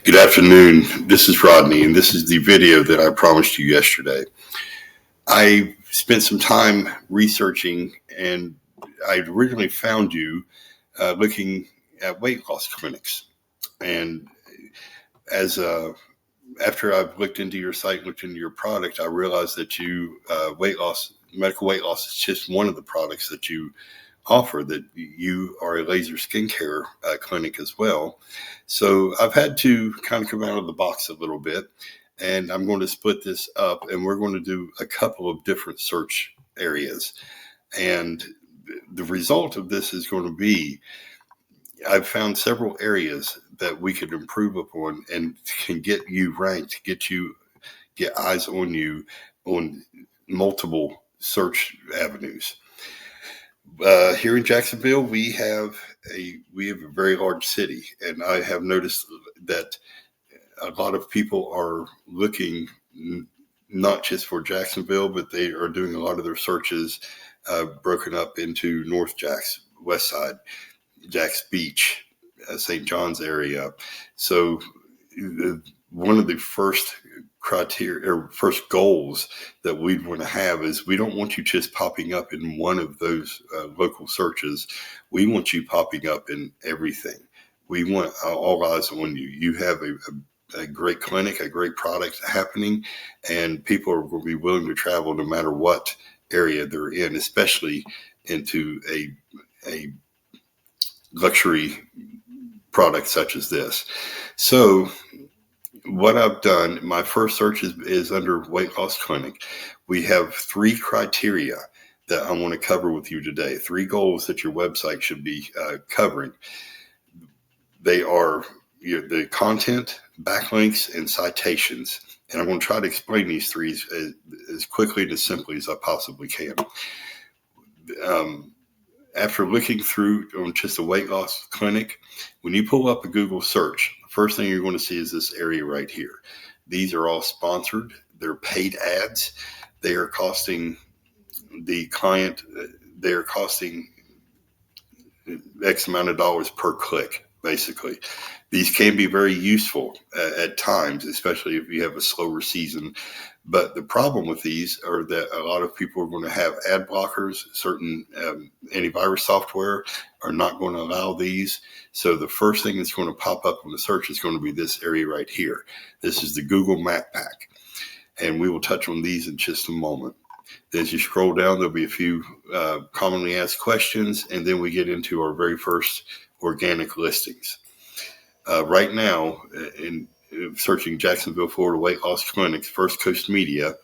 Good afternoon. This is Rodney, and this is the video that I promised you yesterday. I spent some time researching, and I originally found you looking at weight loss clinics. And as after I've looked into your site, looked into your product, I realized that you medical weight loss is just one of the products that you offer, that you are a laser skincare clinic as well. So I've had to kind of come out of the box a little bit, and I'm going to split this up, and we're going to do a couple of different search areas. And the result of this is going to be, I've found several areas that we could improve upon and can get you ranked, get eyes on you on multiple search avenues. Here in Jacksonville, we have a very large city, and I have noticed that a lot of people are looking not just for Jacksonville, but they are doing a lot of their searches broken up into North Jacks, West Side, Jacks Beach, St. John's area. So one of the first criteria or first goals that we'd want to have is, we don't want you just popping up in one of those local searches. We want you popping up in everything. We want all eyes on you. You have a great clinic, a great product happening, and people are going to be willing to travel no matter what area they're in, especially into a luxury product such as this. So what I've done, my first search is under weight loss clinic. We have 3 criteria that I want to cover with you today. 3 goals that your website should be covering. They are the content, backlinks, and citations. And I'm going to try to explain these 3 as quickly and as simply as I possibly can. After looking through on just a weight loss clinic, when you pull up a Google search, the first thing you're going to see is this area right here. These are all sponsored. They're paid ads. They are costing the client, they're costing X amount of dollars per click, basically. These can be very useful at times, especially if you have a slower season. But the problem with these are that a lot of people are going to have ad blockers. Certain antivirus software are not going to allow these. So the first thing that's going to pop up on the search is going to be this area right here. This is the Google Map Pack. And we will touch on these in just a moment. As you scroll down, there'll be a few commonly asked questions, and then we get into our very first organic listings. Right now, in searching Jacksonville, Florida weight loss clinics, First Coast MD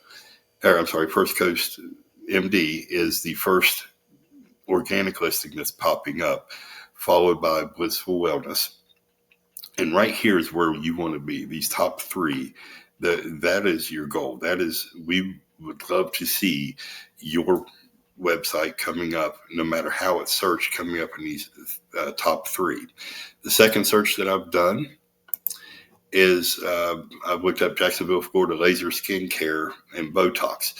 is the first organic listing that's popping up, followed by Blissful Wellness. And right here is where you want to be. These top 3, that is your goal. We would love to see your website coming up, no matter how it's searched, coming up in these top 3. The second search that I've done is I've looked up Jacksonville, Florida laser skincare and Botox.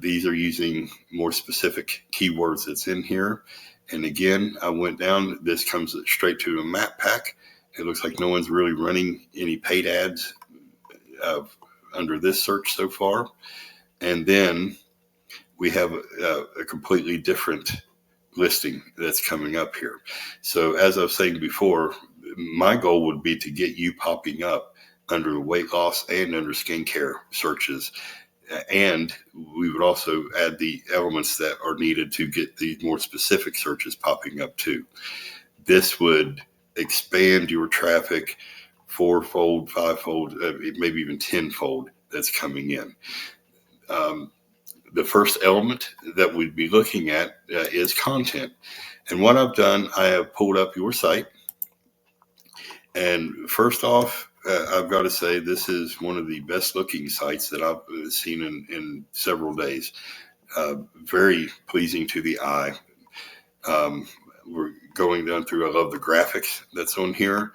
These are using more specific keywords that's in here. And again, I went down. This comes straight to a map pack. It looks like no one's really running any paid ads under this search so far. And then we have a completely different listing that's coming up here. So as I was saying before, my goal would be to get you popping up under the weight loss and under skincare searches. And we would also add the elements that are needed to get the more specific searches popping up too. This would expand your traffic 4-fold, 5-fold, maybe even 10-fold that's coming in. The first element that we'd be looking at is content. And what I've done, I have pulled up your site. And first off, I've got to say, this is one of the best looking sites that I've seen in several days. Very pleasing to the eye. We're going down through, I love the graphics that's on here.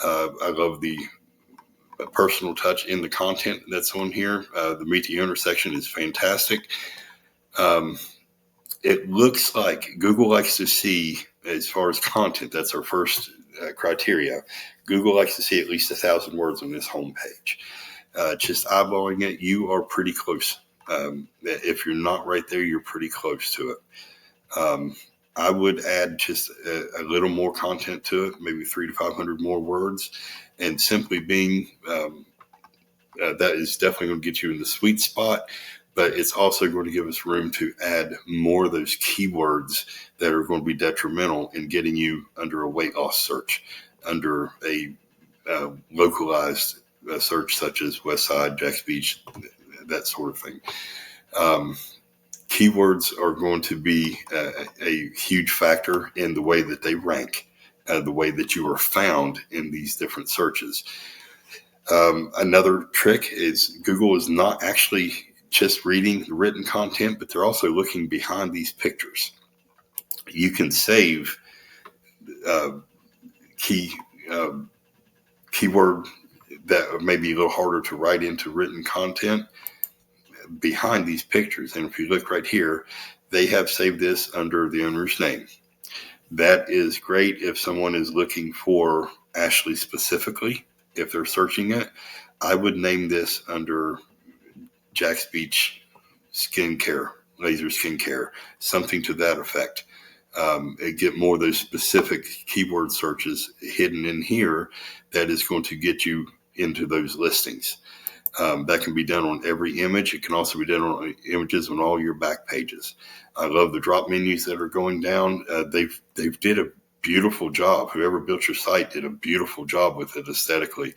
I love the personal touch in the content that's on here. The Meet the Owner section is fantastic. It looks like Google likes to see, as far as content, that's our first criteria. Google likes to see at least 1,000 words on this homepage. Just eyeballing it, you are pretty close. If you're not right there, you're pretty close to it. I would add just a little more content to it, maybe 300 to 500 more words, and simply being that is definitely going to get you in the sweet spot. But it's also going to give us room to add more of those keywords that are going to be detrimental in getting you under a weight loss search, under a localized search such as West Side, Jack's Beach, that sort of thing. Keywords are going to be a huge factor in the way that they rank, the way that you are found in these different searches. Another trick is Google is not actually just reading the written content, but they're also looking behind these pictures. You can save keyword that may be a little harder to write into written content behind these pictures. And if you look right here, they have saved this under the owner's name. That is great if someone is looking for Ashley specifically. If they're searching it, I would name this under Jack's Beach skincare, laser skincare, something to that effect. And get more of those specific keyword searches hidden in here that is going to get you into those listings. That can be done on every image. It can also be done on images on all your back pages. I love the drop menus that are going down. They've did a beautiful job. Whoever built your site did a beautiful job with it aesthetically.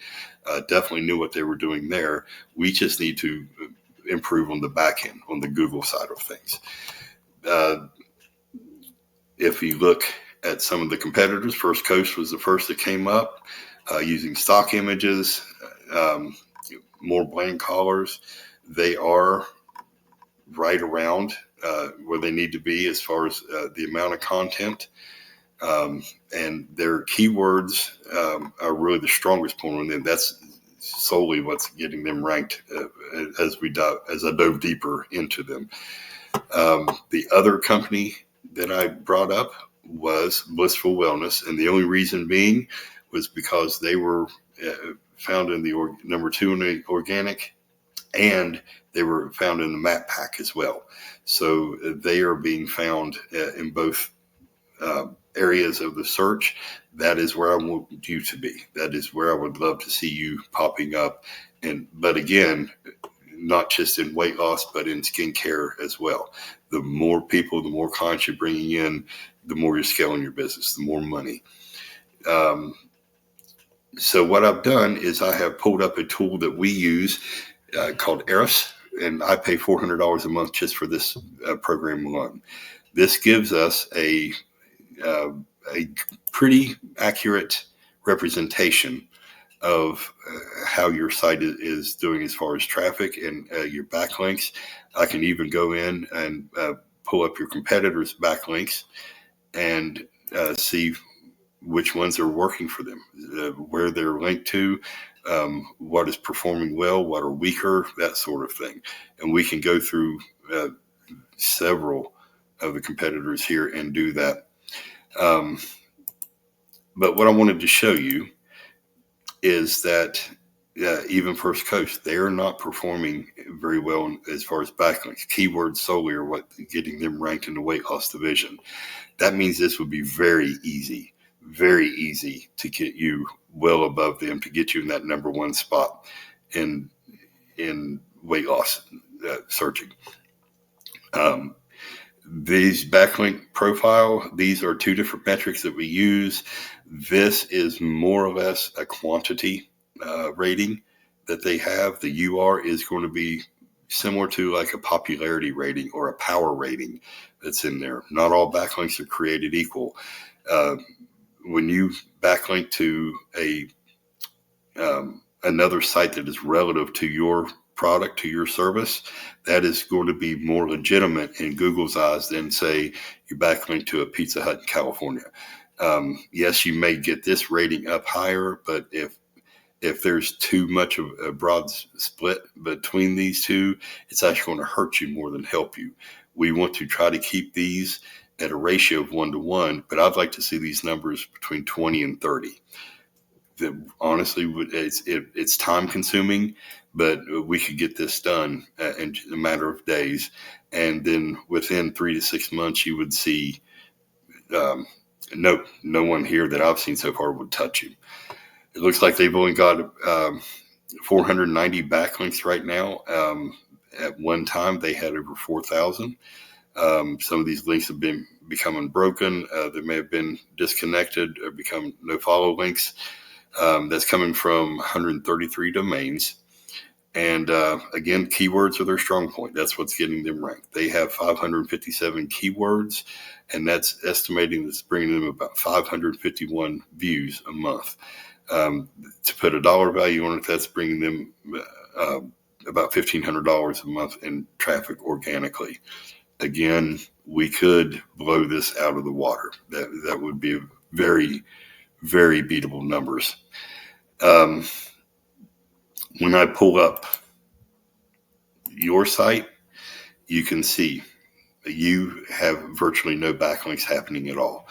Definitely knew what they were doing there. We just need to improve on the back end, on the Google side of things. If you look at some of the competitors, First Coast was the first that came up using stock images, more blank colors. They are right around where they need to be as far as the amount of content. And their keywords are really the strongest point on them. That's solely what's getting them ranked as I dove deeper into them. The other company that I brought up was Blissful Wellness, and the only reason being was because they were found in the number 2 in the organic, and they were found in the map pack as well. So they are being found in both areas of the search. That is where I want you to be. That is where I would love to see you popping up. But again, not just in weight loss, but in skincare as well. The more people, the more clients you're bringing in, the more you're scaling your business, the more money. So what I've done is I have pulled up a tool that we use called Eris, and I pay $400 a month just for this program alone. This gives us a pretty accurate representation of how your site is doing as far as traffic and your backlinks. I can even go in and pull up your competitors' backlinks and see which ones are working for them, where they're linked to, what is performing well, what are weaker, that sort of thing. And we can go through several of the competitors here and do that. But what I wanted to show you is that even First Coast, they're not performing very well as far as backlinks. Keywords solely are what getting them ranked in the weight loss division. That means this would be very easy to get you well above them, to get you in that number 1 spot in weight loss searching. These backlink profile, these are 2 different metrics that we use. This is more or less a quantity rating that they have. The UR is going to be similar to like a popularity rating or a power rating that's in there. Not all backlinks are created equal. When you backlink to another site that is relative to your product, to your service, that is going to be more legitimate in Google's eyes than, say, you backlink to a Pizza Hut in California. Yes, you may get this rating up higher, but if there's too much of a broad split between these two, it's actually going to hurt you more than help you. We want to try to keep these at a ratio of 1-to-1, but I'd like to see these numbers between 20 and 30. That honestly, it's time consuming, but we could get this done in a matter of days. And then within 3 to 6 months, you would see no one here that I've seen so far would touch you. It looks like they've only got 490 backlinks right now. At one time, they had over 4,000. Some of these links have been becoming broken. They may have been disconnected or become no follow links. That's coming from 133 domains. And again, keywords are their strong point. That's what's getting them ranked. They have 557 keywords, and that's estimating that's bringing them about 551 views a month. To put a dollar value on it, that's bringing them about $1,500 a month in traffic organically. Again, we could blow this out of the water. That would be very, very beatable numbers. When I pull up your site, you can see you have virtually no backlinks happening at all.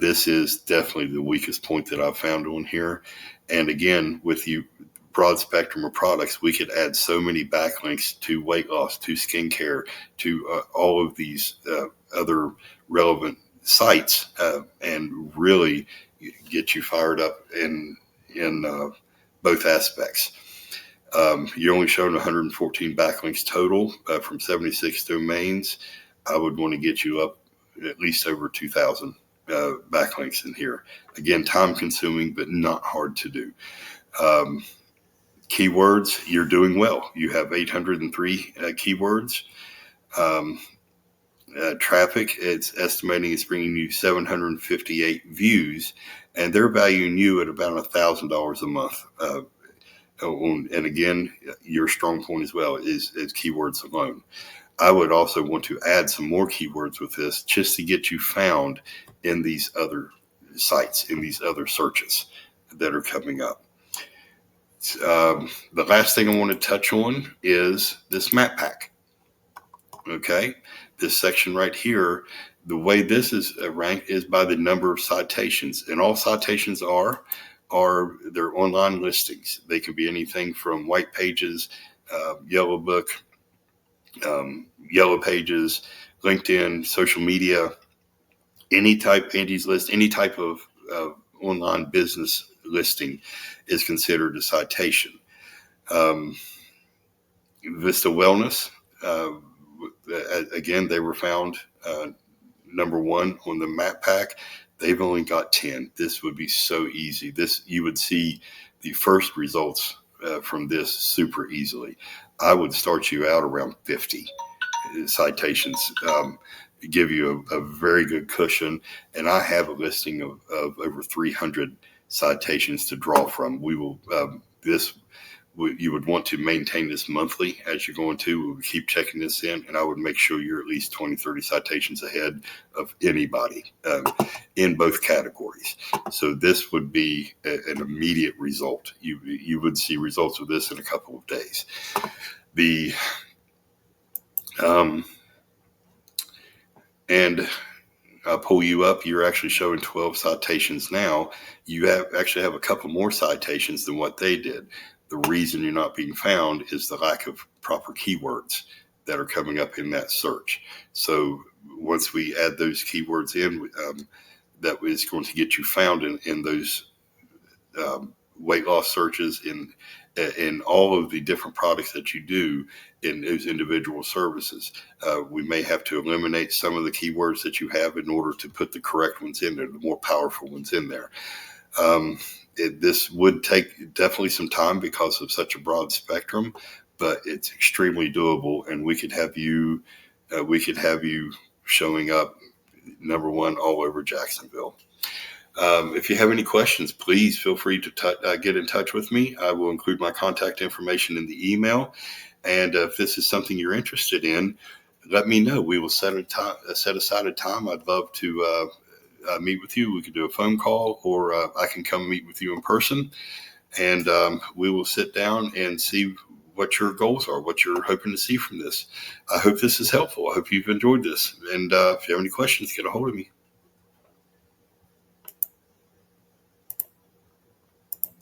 This is definitely the weakest point that I've found on here. And again, with you broad spectrum of products, we could add so many backlinks to weight loss, to skincare, to all of these other relevant sites, and really get you fired up in both aspects. You're only showing 114 backlinks total from 76 domains. I would want to get you up at least over 2,000 backlinks in here. Again, time consuming, but not hard to do. Keywords, you're doing well. You have 803 keywords. Traffic, it's estimating it's bringing you 758 views, and they're valuing you at about $1,000 a month. And again, your strong point as well is keywords alone. I would also want to add some more keywords with this just to get you found in these other sites, in these other searches that are coming up. The last thing I want to touch on is this map pack. Okay, this section right here, the way this is ranked is by the number of citations, and all citations are their online listings. They can be anything from white pages, yellow book, yellow pages, LinkedIn, social media, any type, Angie's List, any type of online business listing is considered a citation. Vista Wellness, again, they were found number one on the map pack. They've only got 10. This would be so easy. You would see the first results from this super easily. I would start you out around 50 citations, give you a very good cushion. And I have a listing of over 300 citations to draw from. We will, you would want to maintain this monthly as you're going to. We would keep checking this in, and I would make sure you're at least 20, 30 citations ahead of anybody in both categories. So this would be an immediate result. You would see results of this in a couple of days. And I'll pull you up. You're actually showing 12 citations now. You actually have a couple more citations than what they did. The reason you're not being found is the lack of proper keywords that are coming up in that search. So once we add those keywords in, that is going to get you found in those weight loss searches, in all of the different products that you do in those individual services. We may have to eliminate some of the keywords that you have in order to put the correct ones in there, the more powerful ones in there. This would take definitely some time because of such a broad spectrum, but it's extremely doable, and we could have you showing up number one all over Jacksonville. If you have any questions, please feel free to get in touch with me. I will include my contact information in the email. And if this is something you're interested in, let me know. We will set aside a time. I'd love to meet with you. We could do a phone call, or I can come meet with you in person, and we will sit down and see what your goals are, what you're hoping to see from this. I hope this is helpful. I hope you've enjoyed this. And if you have any questions, get a hold of me.